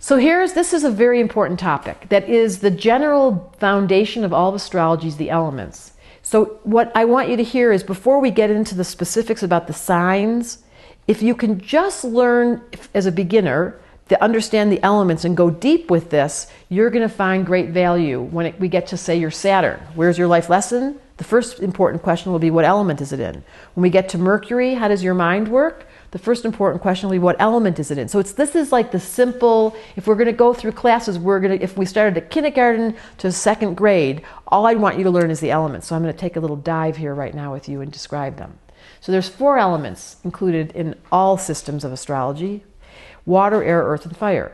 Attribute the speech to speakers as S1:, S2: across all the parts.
S1: So this is a very important topic that is the general foundation of all of astrology, is the elements. So what I want you to hear is, before we get into the specifics about the signs, if you can just learn as a beginner to understand the elements and go deep with this, you're going to find great value when we get to, say, your Saturn. Where's your life lesson? The first important question will be, what element is it in? When we get to Mercury, how does your mind work? The first important question will be, what element is it in? So this is like the simple, if we're going to go through classes, if we started at kindergarten to second grade, all I want you to learn is the elements. So I'm going to take a little dive here right now with you and describe them. So there's 4 elements included in all systems of astrology: water, air, earth, and fire.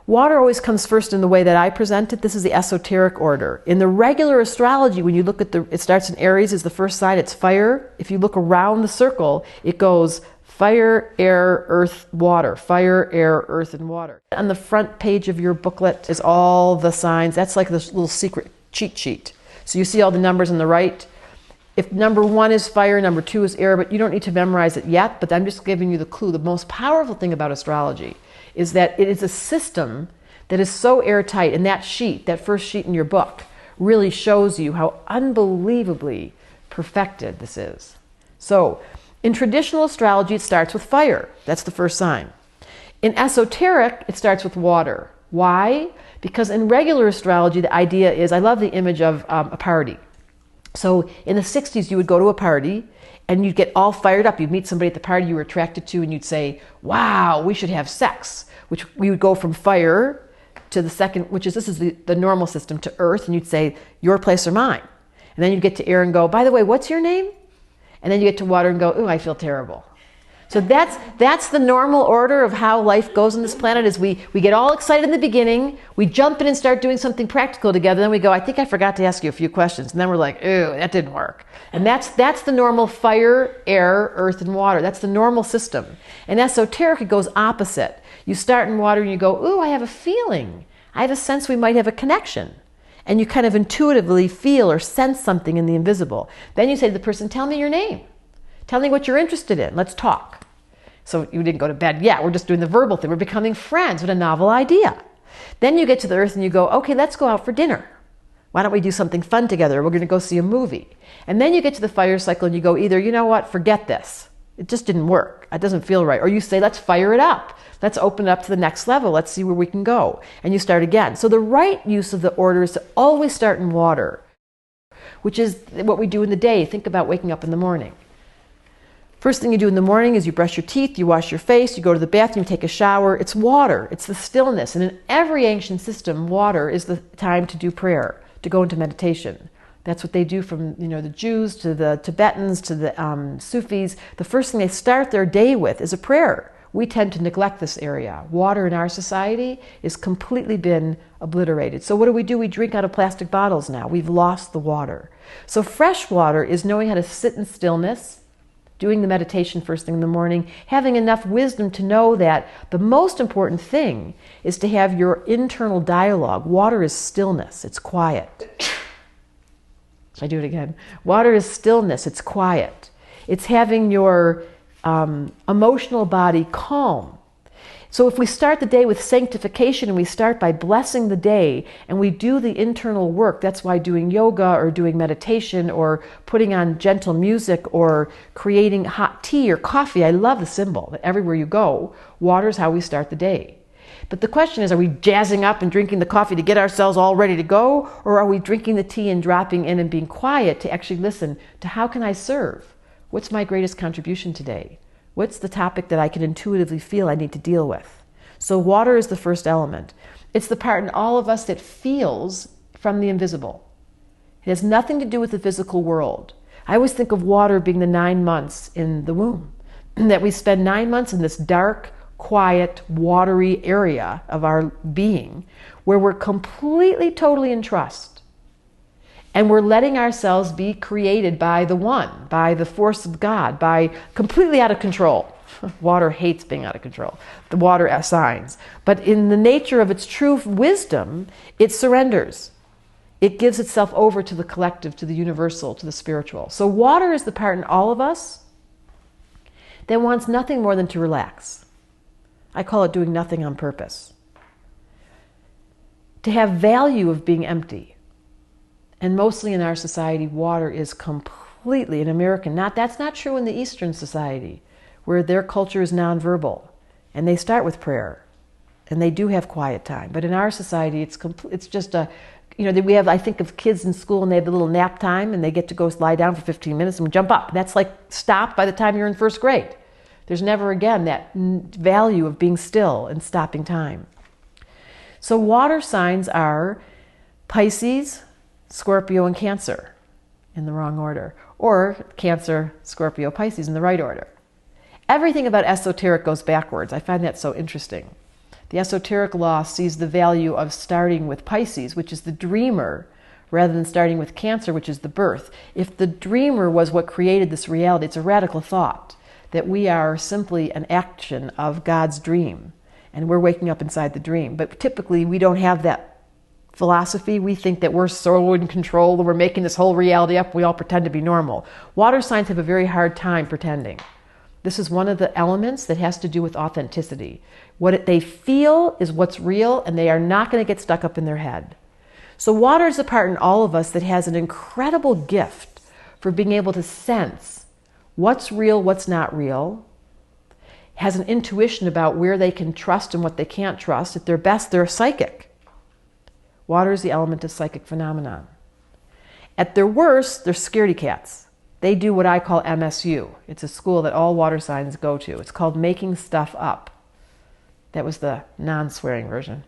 S1: Water always comes first in the way that I present it. This is the esoteric order. In the regular astrology, when you look at it starts in Aries is the first sign, it's fire. If you look around the circle, it goes fire, air, earth, water. Fire, air, earth, and water. On the front page of your booklet is all the signs. That's like this little secret cheat sheet. So you see all the numbers on the right. If number 1 is fire, number 2 is air, but you don't need to memorize it yet, but I'm just giving you the clue. The most powerful thing about astrology is that it is a system that is so airtight, and that sheet, that first sheet in your book, really shows you how unbelievably perfected this is. So, in traditional astrology, it starts with fire. That's the first sign. In esoteric, it starts with water. Why? Because in regular astrology, the idea is, I love the image of a party. So in the 60s, you would go to a party and you'd get all fired up. You'd meet somebody at the party you were attracted to and you'd say, wow, we should have sex. Which we would go from fire to the second, this is the normal system, to earth, and you'd say, your place or mine. And then you'd get to air and go, by the way, what's your name? And then you get to water and go, ooh, I feel terrible. So that's the normal order of how life goes on this planet. Is we get all excited in the beginning, we jump in and start doing something practical together, then we go, I think I forgot to ask you a few questions. And then we're like, ooh, that didn't work. And that's the normal fire, air, earth, and water. That's the normal system. In esoteric, it goes opposite. You start in water and you go, ooh, I have a feeling. I have a sense we might have a connection. And you kind of intuitively feel or sense something in the invisible. Then you say to the person, tell me your name. Tell me what you're interested in. Let's talk. So you didn't go to bed yet. We're just doing the verbal thing. We're becoming friends. What a novel idea. Then you get to the earth and you go, okay, let's go out for dinner. Why don't we do something fun together? We're going to go see a movie. And then you get to the fire cycle and you go either, you know what, forget this. It just didn't work. It doesn't feel right. Or you say, let's fire it up. Let's open it up to the next level. Let's see where we can go. And you start again. So the right use of the order is to always start in water, which is what we do in the day. Think about waking up in the morning. First thing you do in the morning is you brush your teeth, you wash your face, you go to the bathroom, you take a shower. It's water. It's the stillness. And in every ancient system, water is the time to do prayer, to go into meditation. That's what they do, from the Jews to the Tibetans to the Sufis. The first thing they start their day with is a prayer. We tend to neglect this area. Water in our society has completely been obliterated. So what do? We drink out of plastic bottles now. We've lost the water. So fresh water is knowing how to sit in stillness, doing the meditation first thing in the morning, having enough wisdom to know that the most important thing is to have your internal dialogue. Water is stillness. It's quiet. Should I do it again? Water is stillness. It's quiet. It's having your emotional body calm. So if we start the day with sanctification and we start by blessing the day and we do the internal work, that's why doing yoga or doing meditation or putting on gentle music or creating hot tea or coffee, I love the symbol that everywhere you go, water is how we start the day. But the question is, are we jazzing up and drinking the coffee to get ourselves all ready to go? Or are we drinking the tea and dropping in and being quiet to actually listen to how can I serve? What's my greatest contribution today? What's the topic that I can intuitively feel I need to deal with? So water is the first element. It's the part in all of us that feels from the invisible. It has nothing to do with the physical world. I always think of water being the 9 months in the womb, that we spend 9 months in this dark, quiet, watery area of our being where we're completely, totally in trust. And we're letting ourselves be created by the one, by the force of God, by completely out of control. Water hates being out of control. The water assigns. But in the nature of its true wisdom, it surrenders. It gives itself over to the collective, to the universal, to the spiritual. So water is the part in all of us that wants nothing more than to relax. I call it doing nothing on purpose. to have value of being empty. And mostly in our society, water is completely an American. That's not true in the Eastern society, where their culture is nonverbal, and they start with prayer, and they do have quiet time. But in our society, it's just a, we have, I think of kids in school, and they have a little nap time, and they get to go lie down for 15 minutes and jump up. That's like stopped by the time you're in first grade. There's never again that value of being still and stopping time. So water signs are Pisces, Scorpio, and Cancer in the wrong order, or Cancer, Scorpio, Pisces in the right order. Everything about esoteric goes backwards. I find that so interesting. The esoteric law sees the value of starting with Pisces, which is the dreamer, rather than starting with Cancer, which is the birth. If the dreamer was what created this reality, it's a radical thought that we are simply an action of God's dream, and we're waking up inside the dream. But typically, we don't have that philosophy. We think that we're so in control and we're making this whole reality up. We all pretend to be normal. Water signs have a very hard time pretending. This is one of the elements that has to do with authenticity. What they feel is what's real, and they are not going to get stuck up in their head. So water is a part in all of us that has an incredible gift for being able to sense what's real, what's not real, has an intuition about where they can trust and what they can't trust. At their best, they're psychic. Water is the element of psychic phenomenon. At their worst, they're scaredy cats. They do what I call MSU. It's a school that all water signs go to. It's called making stuff up. That was the non-swearing version.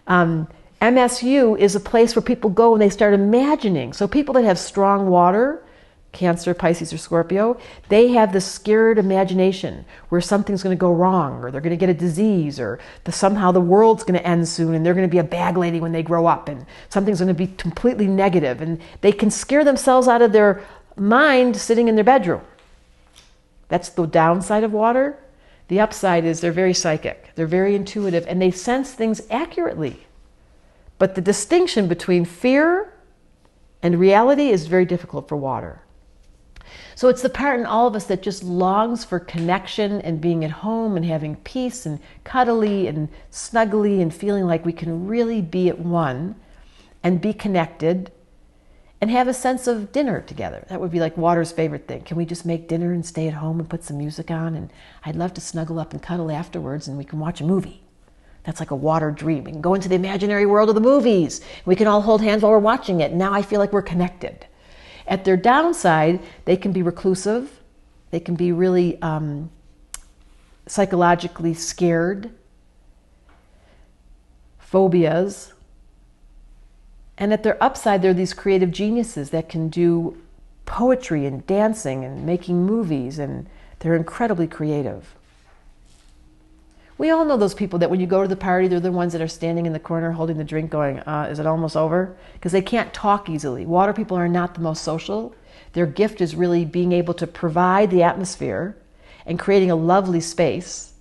S1: MSU is a place where people go and they start imagining. So people that have strong water, Cancer, Pisces, or Scorpio, they have this scared imagination where something's going to go wrong, or they're going to get a disease, or somehow the world's going to end soon, and they're going to be a bag lady when they grow up, and something's going to be completely negative, and they can scare themselves out of their mind sitting in their bedroom. That's the downside of water. The upside is they're very psychic, they're very intuitive, and they sense things accurately. But the distinction between fear and reality is very difficult for water. So it's the part in all of us that just longs for connection and being at home and having peace and cuddly and snuggly and feeling like we can really be at one and be connected and have a sense of dinner together. That would be like water's favorite thing. Can we just make dinner and stay at home and put some music on? And I'd love to snuggle up and cuddle afterwards, and we can watch a movie. That's like a water dream. We can go into the imaginary world of the movies. We can all hold hands while we're watching it. Now I feel like we're connected. At their downside, they can be reclusive. They can be really psychologically scared, phobias. And at their upside, they're these creative geniuses that can do poetry and dancing and making movies, and they're incredibly creative. We all know those people that when you go to the party, they're the ones that are standing in the corner holding the drink going, is it almost over? Because they can't talk easily. Water people are not the most social. Their gift is really being able to provide the atmosphere and creating a lovely space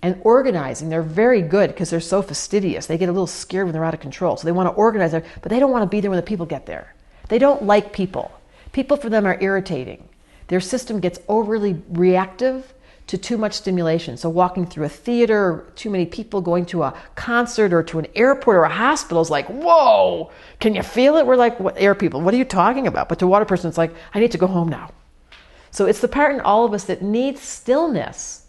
S1: and organizing. They're very good because they're so fastidious. They get a little scared when they're out of control. So they want to organize there, but they don't want to be there when the people get there. They don't like people. People for them are irritating. Their system gets overly reactive to too much stimulation. So walking through a theater, or too many people, going to a concert or to an airport or a hospital is like, whoa, can you feel it? We're like, what, air people, what are you talking about? But to a water person, it's like, I need to go home now. So it's the part in all of us that needs stillness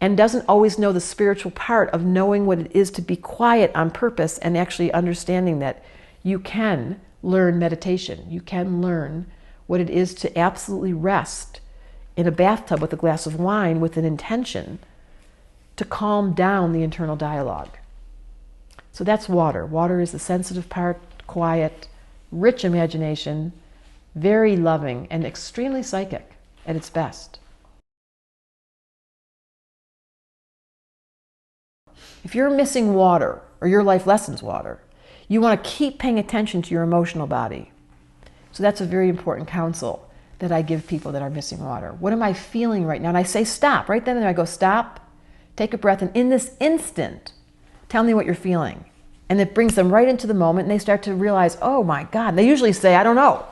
S1: and doesn't always know the spiritual part of knowing what it is to be quiet on purpose and actually understanding that you can learn meditation. You can learn what it is to absolutely rest in a bathtub with a glass of wine with an intention to calm down the internal dialogue. So that's water. Water is the sensitive part, quiet, rich imagination, very loving, and extremely psychic at its best. If you're missing water, or your life lessons water, you want to keep paying attention to your emotional body. So that's a very important counsel that I give people that are missing water. What am I feeling right now? And I say stop. Right then and there I go, stop, take a breath, and in this instant, tell me what you're feeling. And it brings them right into the moment, and they start to realize, oh my God. And they usually say, I don't know,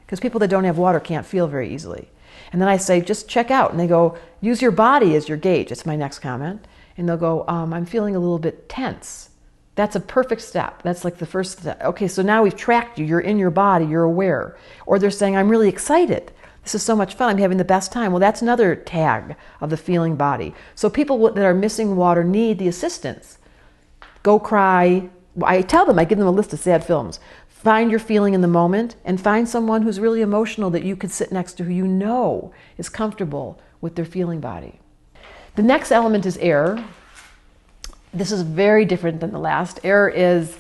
S1: because people that don't have water can't feel very easily. And then I say, just check out. And they go, use your body as your gauge. It's my next comment. And they'll go, I'm feeling a little bit tense. That's a perfect step. That's like the first step. Okay, so now we've tracked you. You're in your body. You're aware. Or they're saying, I'm really excited. This is so much fun. I'm having the best time. Well, that's another tag of the feeling body. So people that are missing water need the assistance. Go cry. I tell them, I give them a list of sad films. Find your feeling in the moment and find someone who's really emotional that you could sit next to who you know is comfortable with their feeling body. The next element is air. This is very different than the last. Air is,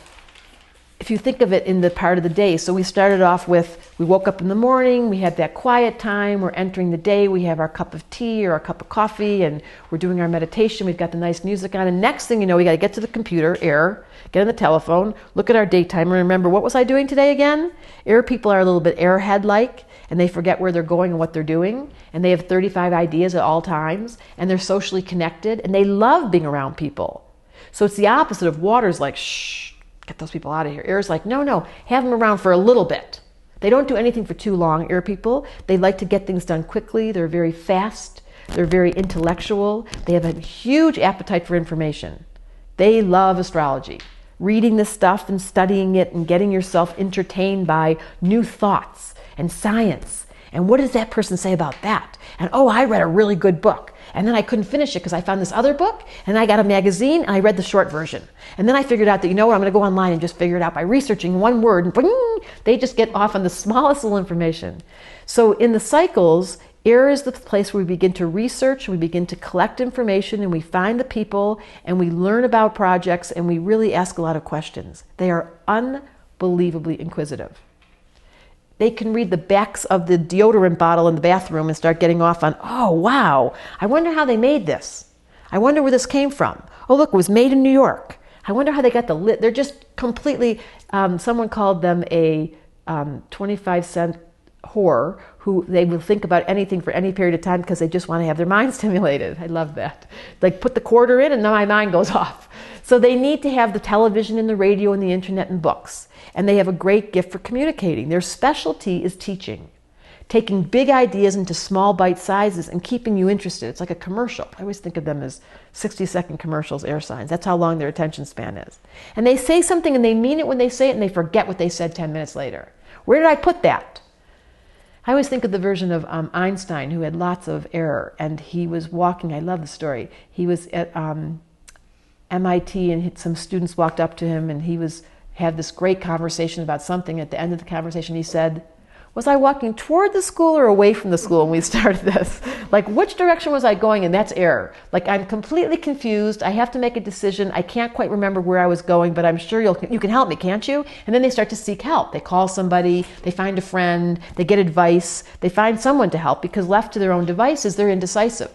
S1: if you think of it in the part of the day, so we started off with, we woke up in the morning, we had that quiet time, we're entering the day, we have our cup of tea or our cup of coffee, and we're doing our meditation, we've got the nice music on, and next thing you know, we got to get to the computer, air, get on the telephone, look at our date timer, and remember, what was I doing today again? Air people are a little bit airhead-like, and they forget where they're going and what they're doing, and they have 35 ideas at all times, and they're socially connected, and they love being around people. So it's the opposite of water's like, shh, get those people out of here. Air's like, no, have them around for a little bit. They don't do anything for too long, air people. They like to get things done quickly. They're very fast. They're very intellectual. They have a huge appetite for information. They love astrology. Reading this stuff and studying it and getting yourself entertained by new thoughts and science. And what does that person say about that? And oh, I read a really good book. And then I couldn't finish it because I found this other book, and I got a magazine, and I read the short version. And then I figured out that, you know what, I'm going to go online and just figure it out by researching one word, and bing, they just get off on the smallest little information. So in the cycles, air is the place where we begin to research, we begin to collect information, and we find the people, and we learn about projects, and we really ask a lot of questions. They are unbelievably inquisitive. They can read the backs of the deodorant bottle in the bathroom and start getting off on, oh, wow, I wonder how they made this. I wonder where this came from. Oh, look, it was made in New York. I wonder how they got the lid. They're just completely, someone called them a 25-cent whore who they will think about anything for any period of time because they just want to have their mind stimulated. I love that. Like put the quarter in and then my mind goes off. So they need to have the television and the radio and the internet and books. And they have a great gift for communicating. Their specialty is teaching. Taking big ideas into small bite sizes and keeping you interested. It's like a commercial. I always think of them as 60-second commercials, air signs. That's how long their attention span is. And they say something and they mean it when they say it and they forget what they said 10 minutes later. Where did I put that? I always think of the version of Einstein who had lots of error, and he was walking, I love the story, he was at MIT and some students walked up to him and he had this great conversation about something. At the end of the conversation he said, was I walking toward the school or away from the school when we started this? Like, which direction was I going? And that's error. Like, I'm completely confused. I have to make a decision. I can't quite remember where I was going, but I'm sure you can help me, can't you? And then they start to seek help. They call somebody, they find a friend, they get advice, they find someone to help because left to their own devices, they're indecisive.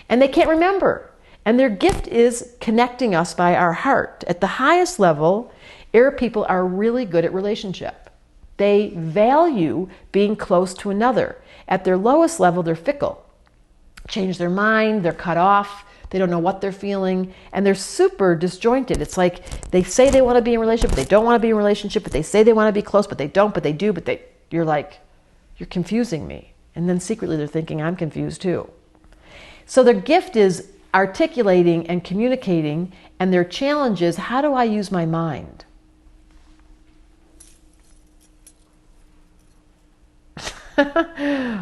S1: And they can't remember. And their gift is connecting us by our heart. At the highest level, air people are really good at relationship. They value being close to another. At their lowest level, they're fickle. Change their mind, they're cut off, they don't know what they're feeling, and they're super disjointed. It's like they say they want to be in a relationship, but they don't want to be in a relationship, but they say they want to be close, but they don't, but they do, but you're like, you're confusing me. And then secretly they're thinking, I'm confused too. So their gift is articulating and communicating, and their challenge is, how do I use my mind?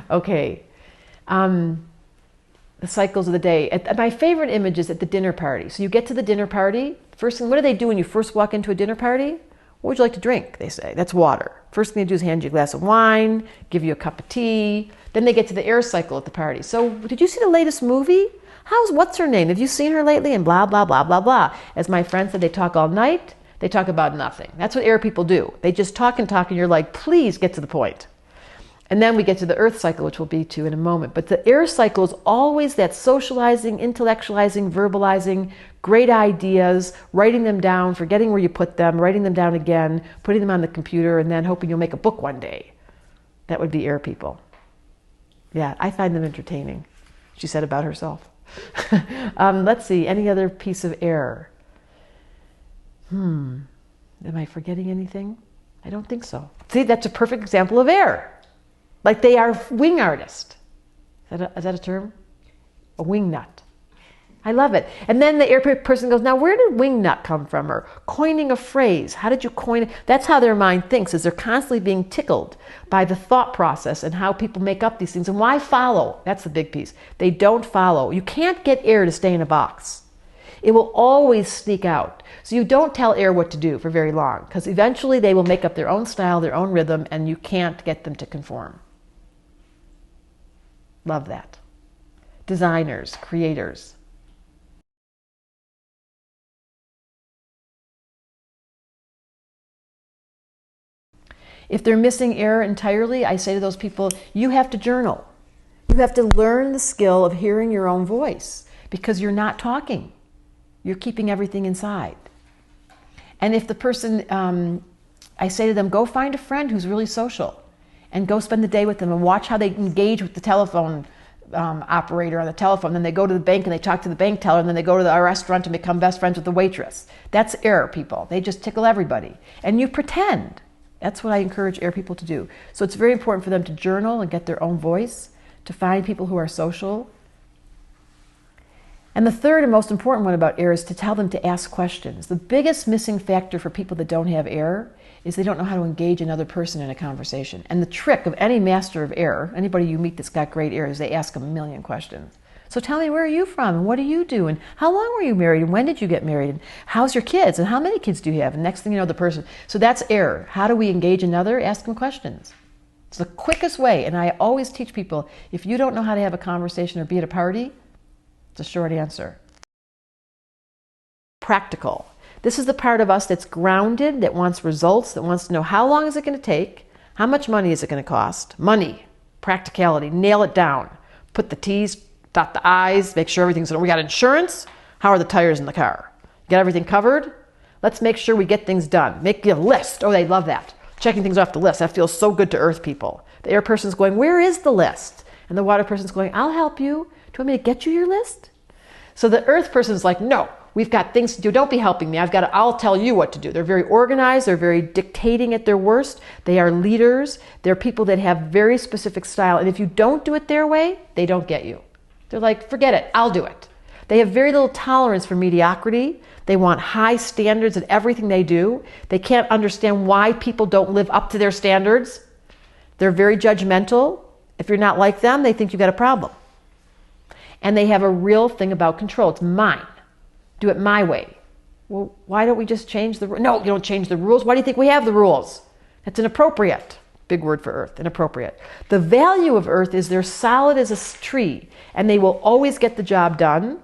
S1: Okay, the cycles of the day. My favorite image is at the dinner party. So you get to the dinner party. First thing, what do they do when you first walk into a dinner party? What would you like to drink? They say. That's water. First thing they do is hand you a glass of wine, give you a cup of tea. Then they get to the air cycle at the party. So did you see the latest movie? What's her name? Have you seen her lately? And blah, blah, blah, blah, blah. As my friend said, they talk all night. They talk about nothing. That's what air people do. They just talk, and you're like, please get to the point. And then we get to the earth cycle, which we'll be to in a moment. But the air cycle is always that socializing, intellectualizing, verbalizing, great ideas, writing them down, forgetting where you put them, writing them down again, putting them on the computer, and then hoping you'll make a book one day. That would be air people. Yeah, I find them entertaining, she said about herself. Let's see, any other piece of air? Am I forgetting anything? I don't think so. See, that's a perfect example of air. Like they are wing artists. Is that a term? A wing nut. I love it. And then the air person goes, now where did wingnut come from? Or coining a phrase. How did you coin it? That's how their mind thinks, is they're constantly being tickled by the thought process and how people make up these things. And why follow? That's the big piece. They don't follow. You can't get air to stay in a box. It will always sneak out. So you don't tell air what to do for very long, because eventually they will make up their own style, their own rhythm, and you can't get them to conform. Love that. Designers, creators. If they're missing air entirely, I say to those people, you have to journal. You have to learn the skill of hearing your own voice, because you're not talking. You're keeping everything inside. And if the person, I say to them, go find a friend who's really social and go spend the day with them and watch how they engage with the telephone operator on the telephone. Then they go to the bank and they talk to the bank teller, and then they go to the restaurant and become best friends with the waitress. That's air people. They just tickle everybody. And you pretend. That's what I encourage air people to do. So it's very important for them to journal and get their own voice, to find people who are social. And the third and most important one about air is to tell them to ask questions. The biggest missing factor for people that don't have air is they don't know how to engage another person in a conversation. And the trick of any master of air, anybody you meet that's got great air, is they ask a million questions. So tell me, where are you from? And what do you do? And how long were you married? And when did you get married? And how's your kids? And how many kids do you have? And next thing you know, the person. So that's air. How do we engage another? Ask them questions. It's the quickest way. And I always teach people, if you don't know how to have a conversation or be at a party, it's a short answer. Practical. This is the part of us that's grounded, that wants results, that wants to know how long is it going to take, how much money is it going to cost. Money, practicality, nail it down. Put the T's, dot the I's, make sure everything's, we got insurance, how are the tires in the car? Get everything covered? Let's make sure we get things done. Make a list. Oh, they love that. Checking things off the list. That feels so good to earth people. The air person's going, where is the list? And the water person's going, I'll help you. Do you want me to get you your list? So the earth person's like, no, we've got things to do. Don't be helping me. I'll tell you what to do. They're very organized. They're very dictating at their worst. They are leaders. They're people that have very specific style. And if you don't do it their way, they don't get you. They're like, forget it. I'll do it. They have very little tolerance for mediocrity. They want high standards in everything they do. They can't understand why people don't live up to their standards. They're very judgmental. If you're not like them, they think you've got a problem. And they have a real thing about control. It's mine. Do it my way. Well, why don't we just change the rules? No, you don't change the rules. Why do you think we have the rules? That's inappropriate. Big word for earth, inappropriate. The value of earth is they're solid as a tree, and they will always get the job done.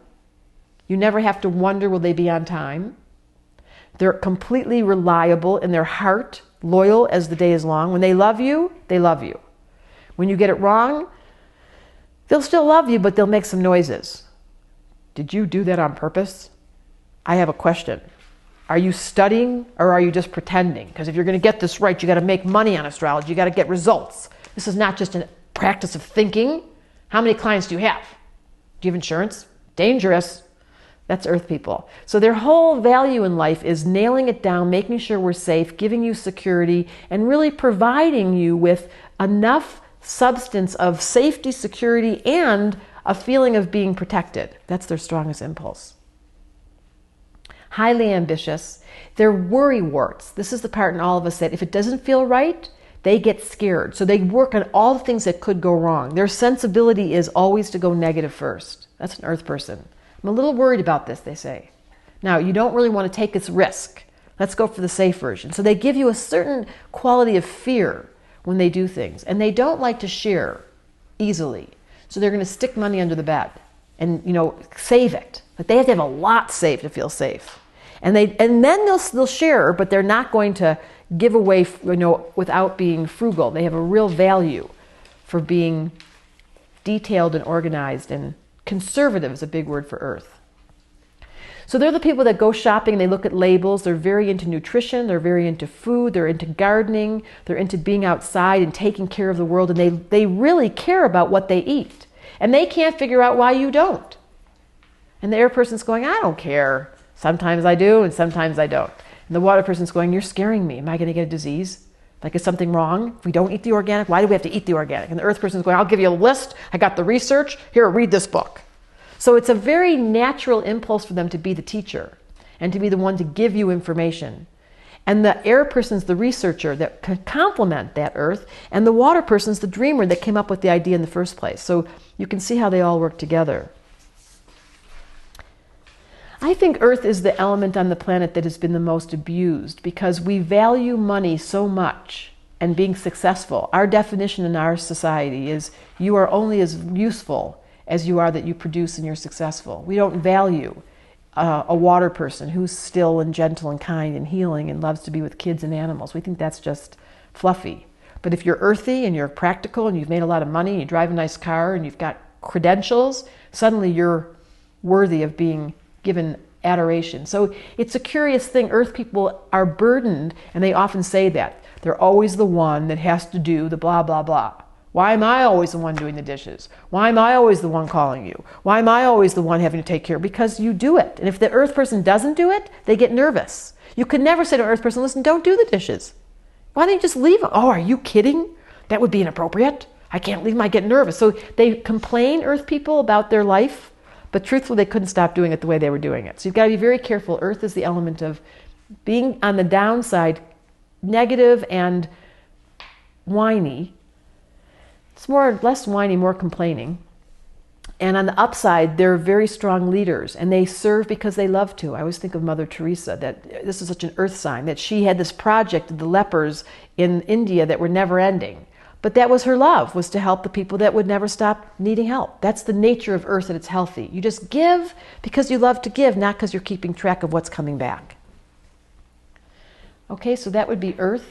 S1: You never have to wonder, will they be on time? They're completely reliable in their heart, loyal as the day is long. When they love you, they love you. When you get it wrong, they'll still love you, but they'll make some noises. Did you do that on purpose? I have a question. Are you studying or are you just pretending? Because if you're going to get this right, you got to make money on astrology. You got to get results. This is not just a practice of thinking. How many clients do you have? Do you have insurance? Dangerous. That's earth people. So their whole value in life is nailing it down, making sure we're safe, giving you security, and really providing you with enough substance of safety, security, and a feeling of being protected. That's their strongest impulse. Highly ambitious. They're worrywarts. This is the part in all of us that if it doesn't feel right, they get scared. So they work on all the things that could go wrong. Their sensibility is always to go negative first. That's an earth person. I'm a little worried about this, they say. Now, you don't really want to take this risk. Let's go for the safe version. So they give you a certain quality of fear when they do things. And they don't like to share easily. So they're going to stick money under the bed and, save it. But they have to have a lot saved to feel safe. And then they'll share, but they're not going to give away, without being frugal. They have a real value for being detailed and organized, and conservative is a big word for earth. So they're the people that go shopping, they look at labels, they're very into nutrition, they're very into food, they're into gardening, they're into being outside and taking care of the world, and they really care about what they eat. And they can't figure out why you don't. And the air person's going, I don't care. Sometimes I do, and sometimes I don't. And the water person's going, you're scaring me. Am I going to get a disease? Like, is something wrong? If we don't eat the organic, why do we have to eat the organic? And the earth person's going, I'll give you a list. I got the research. Here, read this book. So it's a very natural impulse for them to be the teacher and to be the one to give you information. And the air person's the researcher that can complement that earth, and the water person's the dreamer that came up with the idea in the first place. So you can see how they all work together. I think earth is the element on the planet that has been the most abused because we value money so much and being successful. Our definition in our society is you are only as useful as you are that you produce and you're successful. We don't value a water person who's still and gentle and kind and healing and loves to be with kids and animals. We think that's just fluffy. But if you're earthy and you're practical and you've made a lot of money and you drive a nice car and you've got credentials, suddenly you're worthy of being given adoration. So it's a curious thing. Earth people are burdened, and they often say that. They're always the one that has to do the blah, blah, blah. Why am I always the one doing the dishes? Why am I always the one calling you? Why am I always the one having to take care? Because you do it. And if the earth person doesn't do it, they get nervous. You could never say to an earth person, listen, don't do the dishes. Why don't you just leave them? Oh, are you kidding? That would be inappropriate. I can't leave them. I get nervous. So they complain, earth people, about their life, but truthfully, they couldn't stop doing it the way they were doing it. So you've got to be very careful. Earth is the element of being on the downside, negative and whiny. It's less whiny, more complaining. And on the upside, they're very strong leaders, and they serve because they love to. I always think of Mother Teresa, that this is such an earth sign, that she had this project of the lepers in India that were never ending. But that was her love, was to help the people that would never stop needing help. That's the nature of earth, and it's healthy. You just give because you love to give, not because you're keeping track of what's coming back. Okay, so that would be earth.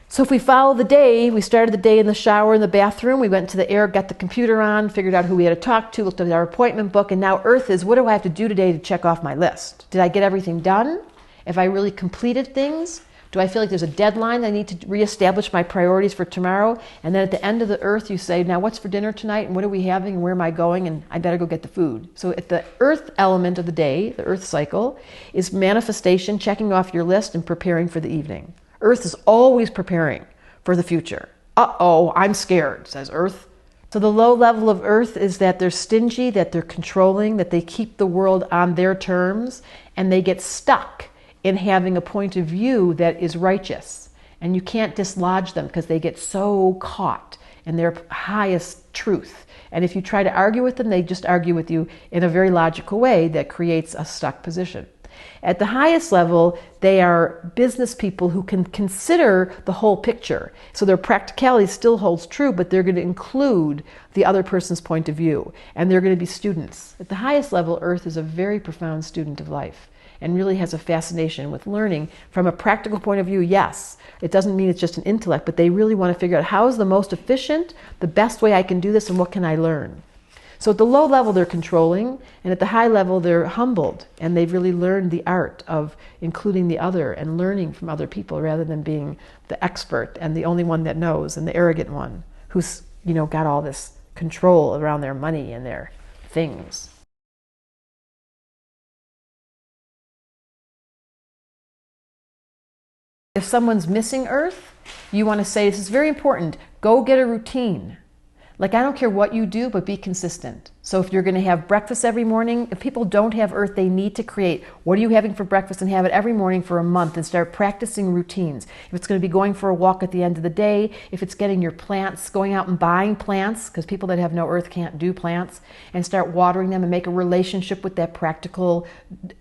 S1: So if we follow the day, we started the day in the shower in the bathroom, we went to the air, got the computer on, figured out who we had to talk to, looked at our appointment book, and now earth is, what do I have to do today to check off my list? Did I get everything done? Have I really completed things? Do I feel like there's a deadline? I need to reestablish my priorities for tomorrow. And then at the end of the earth, you say, now what's for dinner tonight? And what are we having? And where am I going? And I better go get the food. So at the earth element of the day, the earth cycle, is manifestation, checking off your list and preparing for the evening. Earth is always preparing for the future. Uh-oh, I'm scared, says earth. So the low level of earth is that they're stingy, that they're controlling, that they keep the world on their terms, and they get stuck in having a point of view that is righteous. And you can't dislodge them because they get so caught in their highest truth. And if you try to argue with them, they just argue with you in a very logical way that creates a stuck position. At the highest level, they are business people who can consider the whole picture. So their practicality still holds true, but they're going to include the other person's point of view. And they're going to be students. At the highest level, Earth is a very profound student of life and really has a fascination with learning from a practical point of view. Yes, it doesn't mean it's just an intellect, but they really want to figure out how is the most efficient, the best way I can do this, and what can I learn? So at the low level, they're controlling, and at the high level, they're humbled, and they've really learned the art of including the other and learning from other people rather than being the expert and the only one that knows and the arrogant one who's, got all this control around their money and their things. If someone's missing Earth, you want to say, this is very important, go get a routine. Like, I don't care what you do, but be consistent. So if you're going to have breakfast every morning, if people don't have Earth, they need to create, what are you having for breakfast, and have it every morning for a month and start practicing routines. If it's going to be going for a walk at the end of the day, if it's getting your plants, going out and buying plants, because people that have no Earth can't do plants, and start watering them and make a relationship with that practical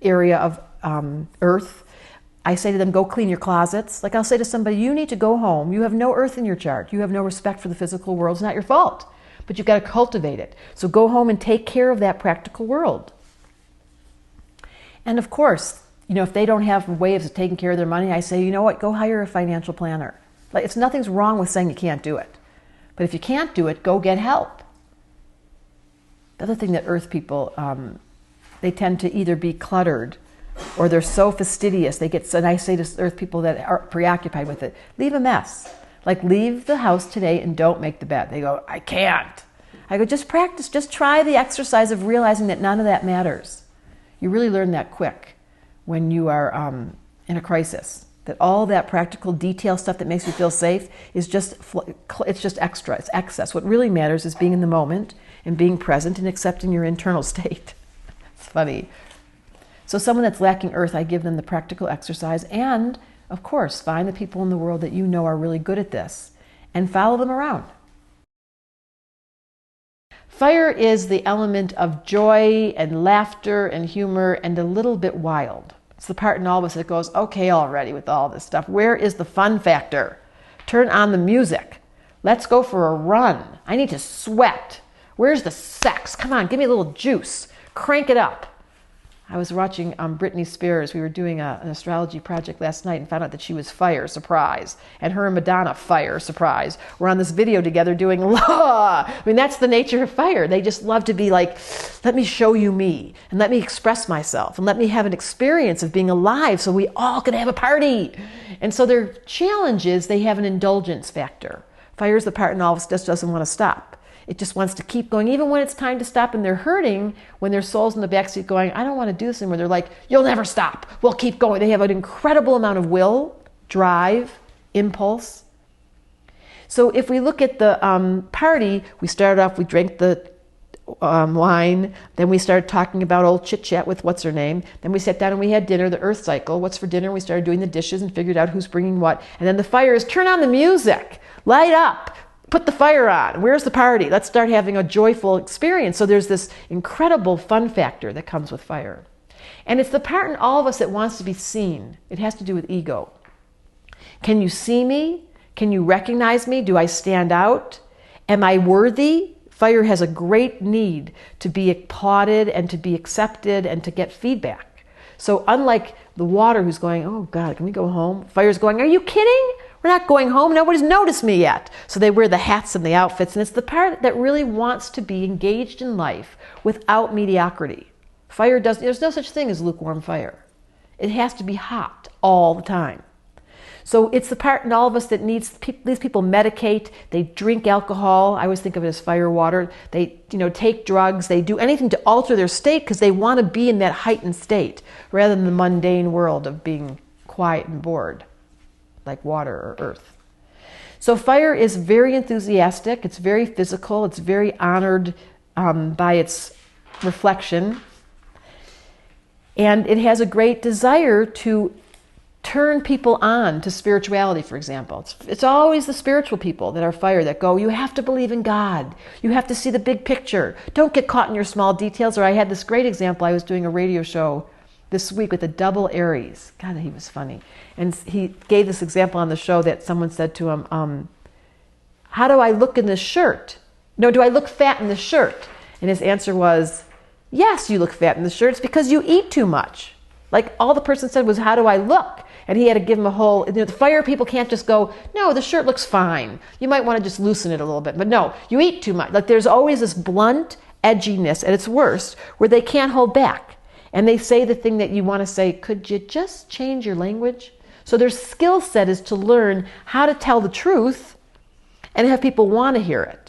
S1: area of Earth. I say to them, go clean your closets. Like I'll say to somebody, you need to go home. You have no Earth in your chart. You have no respect for the physical world. It's not your fault, but you've got to cultivate it. So go home and take care of that practical world. And of course, if they don't have ways of taking care of their money, I say, you know what, go hire a financial planner. Like, nothing's wrong with saying you can't do it. But if you can't do it, go get help. The other thing that Earth people, they tend to either be cluttered or they're so fastidious, and I say to Earth people that are preoccupied with it, leave a mess. Like, leave the house today and don't make the bed. They go, I can't. I go, just practice, just try the exercise of realizing that none of that matters. You really learn that quick when you are in a crisis. That all that practical detail stuff that makes you feel safe is just, it's just extra, it's excess. What really matters is being in the moment and being present and accepting your internal state. It's funny. So someone that's lacking earth, I give them the practical exercise, and of course, find the people in the world that you know are really good at this and follow them around. Fire is the element of joy and laughter and humor and a little bit wild. It's the part in all of us that goes, okay, already with all this stuff. Where is the fun factor? Turn on the music. Let's go for a run. I need to sweat. Where's the sex? Come on, give me a little juice. Crank it up. I was watching Britney Spears. We were doing an astrology project last night and found out that she was fire, surprise. And her and Madonna, fire, surprise. We're on this video together doing law. I mean, that's the nature of fire. They just love to be like, let me show you me, and let me express myself, and let me have an experience of being alive so we all can have a party. And so their challenge is they have an indulgence factor. Fire is the part in all of us just doesn't want to stop. It just wants to keep going, even when it's time to stop and they're hurting, when their soul's in the backseat going, I don't want to do this anymore. They're like, you'll never stop. We'll keep going. They have an incredible amount of will, drive, impulse. So if we look at the party, we started off, we drank the wine, then we started talking about old chit-chat with what's her name, then we sat down and we had dinner, the earth cycle, what's for dinner, we started doing the dishes and figured out who's bringing what, and then the fire is turn on the music, light up, put the fire on. Where's the party? Let's start having a joyful experience. So there's this incredible fun factor that comes with fire. And it's the part in all of us that wants to be seen. It has to do with ego. Can you see me? Can you recognize me? Do I stand out? Am I worthy? Fire has a great need to be applauded and to be accepted and to get feedback. So unlike the water who's going, oh God, can we go home? Fire's going, are you kidding? We're not going home. Nobody's noticed me yet. So they wear the hats and the outfits. And it's the part that really wants to be engaged in life without mediocrity. Fire there's no such thing as lukewarm fire. It has to be hot all the time. So it's the part in all of us that needs, these people medicate, they drink alcohol. I always think of it as fire water. They take drugs. They do anything to alter their state because they want to be in that heightened state rather than the mundane world of being quiet and bored, like water or earth. So fire is very enthusiastic, it's very physical, it's very honored by its reflection, and it has a great desire to turn people on to spirituality, for example. It's always the spiritual people that are fire that go, you have to believe in God, you have to see the big picture, don't get caught in your small details. Or I had this great example, I was doing a radio show this week with a double Aries. God, he was funny. And he gave this example on the show that someone said to him, how do I look in this shirt? No, do I look fat in this shirt? And his answer was, yes, you look fat in the shirt. It's because you eat too much. Like all the person said was, how do I look? And he had to give him a whole, the fire people can't just go, no, the shirt looks fine. You might want to just loosen it a little bit. But no, you eat too much. Like there's always this blunt edginess at its worst where they can't hold back. And they say the thing that you want to say, could you just change your language? So their skill set is to learn how to tell the truth and have people want to hear it.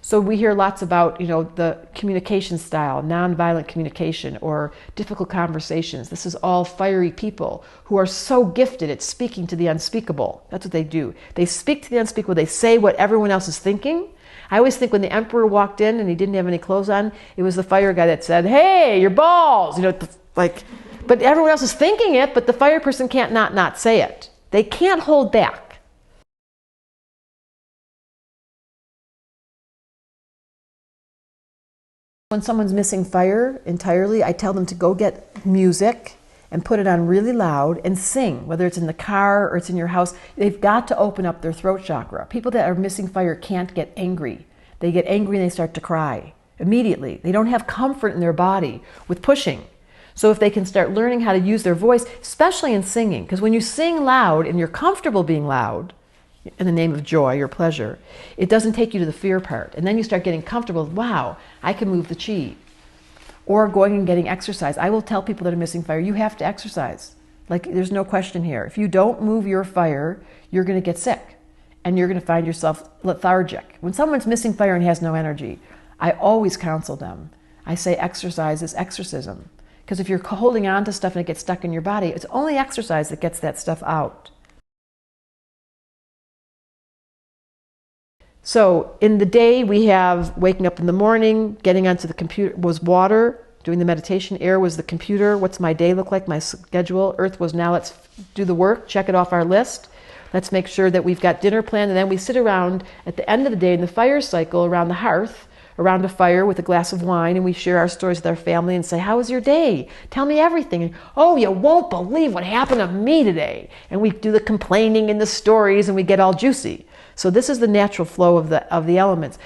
S1: So we hear lots about, the communication style, nonviolent communication or difficult conversations. This is all fiery people who are so gifted at speaking to the unspeakable. That's what they do. They speak to the unspeakable. They say what everyone else is thinking. I always think when the emperor walked in and he didn't have any clothes on, it was the fire guy that said, hey, your balls, but everyone else is thinking it, but the fire person can't not say it. They can't hold back. When someone's missing fire entirely, I tell them to go get music and put it on really loud and sing, whether it's in the car or it's in your house. They've got to open up their throat chakra. People that are missing fire can't get angry. They get angry and they start to cry immediately. They don't have comfort in their body with pushing. So if they can start learning how to use their voice, especially in singing, because when you sing loud and you're comfortable being loud, in the name of joy or pleasure, it doesn't take you to the fear part. And then you start getting comfortable, wow, I can move the chi. Or going and getting exercise. I will tell people that are missing fire, you have to exercise. Like, there's no question here. If you don't move your fire, you're going to get sick. And you're going to find yourself lethargic. When someone's missing fire and has no energy, I always counsel them. I say exercise is exorcism. Because if you're holding on to stuff and it gets stuck in your body, it's only exercise that gets that stuff out. So in the day, we have waking up in the morning, getting onto the computer was water, doing the meditation. Air was the computer. What's my day look like? My schedule. Earth was now let's do the work, check it off our list. Let's make sure that we've got dinner planned. And then we sit around at the end of the day in the fire cycle around the hearth, around a fire with a glass of wine, and we share our stories with our family and say, how was your day? Tell me everything. And, oh, you won't believe what happened to me today. And we do the complaining and the stories, and we get all juicy. So this is the natural flow of the elements.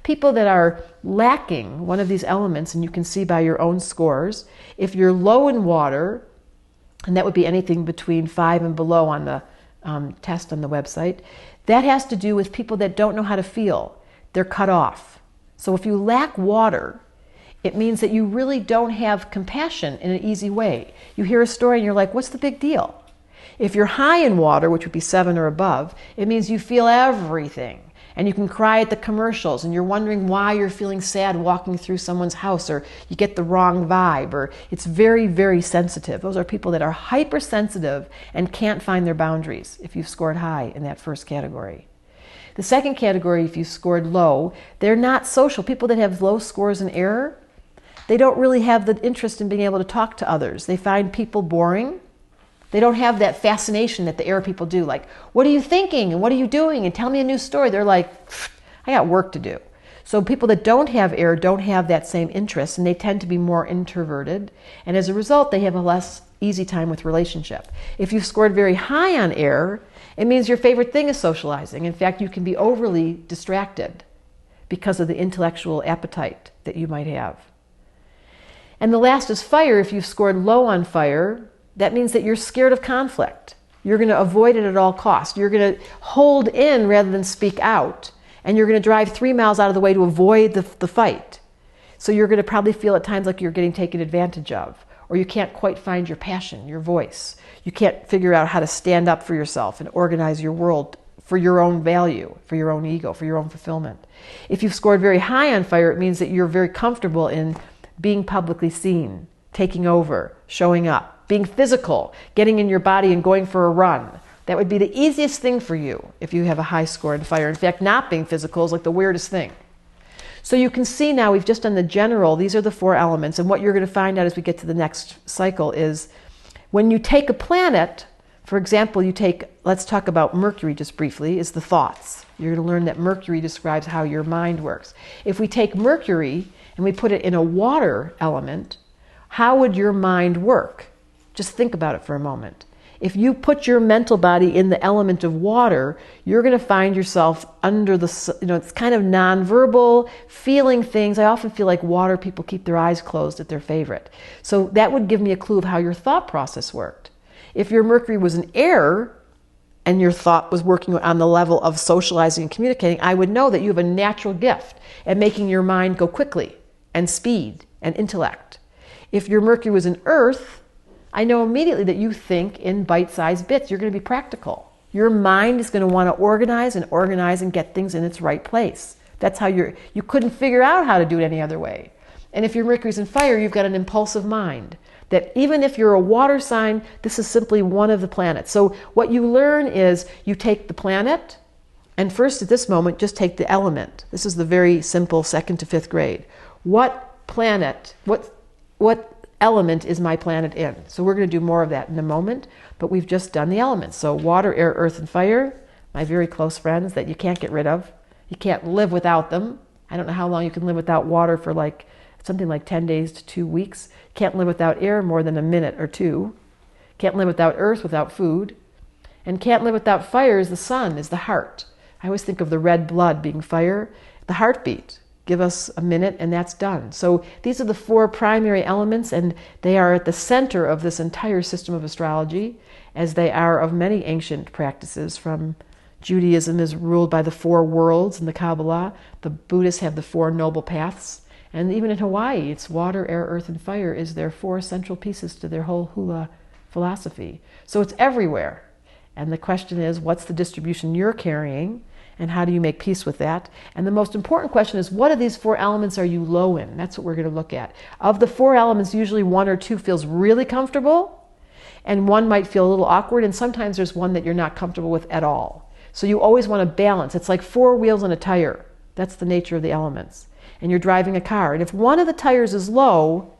S1: People that are lacking one of these elements, and you can see by your own scores, if you're low in water, and that would be anything between 5 and below on the test on the website, that has to do with people that don't know how to feel. They're cut off. So if you lack water, it means that you really don't have compassion in an easy way. You hear a story and you're like, what's the big deal? If you're high in water, which would be 7 or above, it means you feel everything. And you can cry at the commercials and you're wondering why you're feeling sad walking through someone's house, or you get the wrong vibe, or it's very, very sensitive. Those are people that are hypersensitive and can't find their boundaries if you've scored high in that first category. The second category, if you scored low, they're not social. People that have low scores in air, they don't really have the interest in being able to talk to others. They find people boring. They don't have that fascination that the air people do. Like, what are you thinking? And what are you doing? And tell me a new story. They're like, I got work to do. So people that don't have air don't have that same interest, and they tend to be more introverted. And as a result, they have a less easy time with relationship. If you've scored very high on air, it means your favorite thing is socializing. In fact, you can be overly distracted because of the intellectual appetite that you might have. And the last is fire. If you've scored low on fire, that means that you're scared of conflict. You're going to avoid it at all costs. You're going to hold in rather than speak out. And you're going to drive 3 miles out of the way to avoid the fight. So you're going to probably feel at times like you're getting taken advantage of, or you can't quite find your passion, your voice. You can't figure out how to stand up for yourself and organize your world for your own value, for your own ego, for your own fulfillment. If you've scored very high on fire, it means that you're very comfortable in being publicly seen, taking over, showing up, being physical, getting in your body and going for a run. That would be the easiest thing for you if you have a high score in fire. In fact, not being physical is like the weirdest thing. So you can see now we've just done the general. These are the 4 elements. And what you're going to find out as we get to the next cycle is when you take a planet, for example, let's talk about Mercury just briefly, is the thoughts. You're going to learn that Mercury describes how your mind works. If we take Mercury and we put it in a water element, how would your mind work? Just think about it for a moment. If you put your mental body in the element of water, you're going to find yourself under it's kind of nonverbal, feeling things. I often feel like water people keep their eyes closed at their favorite. So that would give me a clue of how your thought process worked. If your Mercury was in air and your thought was working on the level of socializing and communicating, I would know that you have a natural gift at making your mind go quickly and speed and intellect. If your Mercury was in earth, I know immediately that you think in bite-sized bits. You're going to be practical. Your mind is going to want to organize and get things in its right place. That's how you couldn't figure out how to do it any other way. And if your Mercury's in fire, you've got an impulsive mind. That even if you're a water sign, this is simply one of the planets. So what you learn is you take the planet, and first at this moment, just take the element. This is the very simple 2nd to 5th grade. What planet, what element is my planet in? So we're going to do more of that in a moment, but we've just done the elements. So water, air, earth, and fire, my very close friends that you can't get rid of. You can't live without them. I don't know how long you can live without water for something like 10 days to 2 weeks. Can't live without air more than a minute or 2. Can't live without earth, without food. And can't live without fire is the sun, is the heart. I always think of the red blood being fire, the heartbeat. Give us a minute and that's done. So these are the 4 primary elements, and they are at the center of this entire system of astrology, as they are of many ancient practices. From Judaism is ruled by the 4 worlds in the Kabbalah. The Buddhists have the 4 noble paths. And even in Hawaii, it's water, air, earth, and fire is their 4 central pieces to their whole hula philosophy. So it's everywhere. And the question is, what's the distribution you're carrying? And how do you make peace with that? And the most important question is, what of these 4 elements are you low in? That's what we're going to look at. Of the 4 elements, usually 1 or 2 feels really comfortable, and 1 might feel a little awkward, and sometimes there's 1 that you're not comfortable with at all. So you always want to balance. It's like four wheels and a tire. That's the nature of the elements. And you're driving a car. And if one of the tires is low,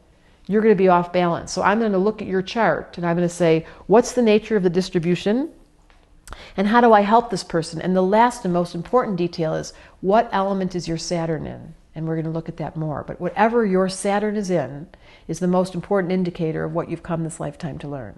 S1: you're going to be off balance. So I'm going to look at your chart and I'm going to say, what's the nature of the distribution? And how do I help this person? And the last and most important detail is, what element is your Saturn in? And we're going to look at that more. But whatever your Saturn is in is the most important indicator of what you've come this lifetime to learn.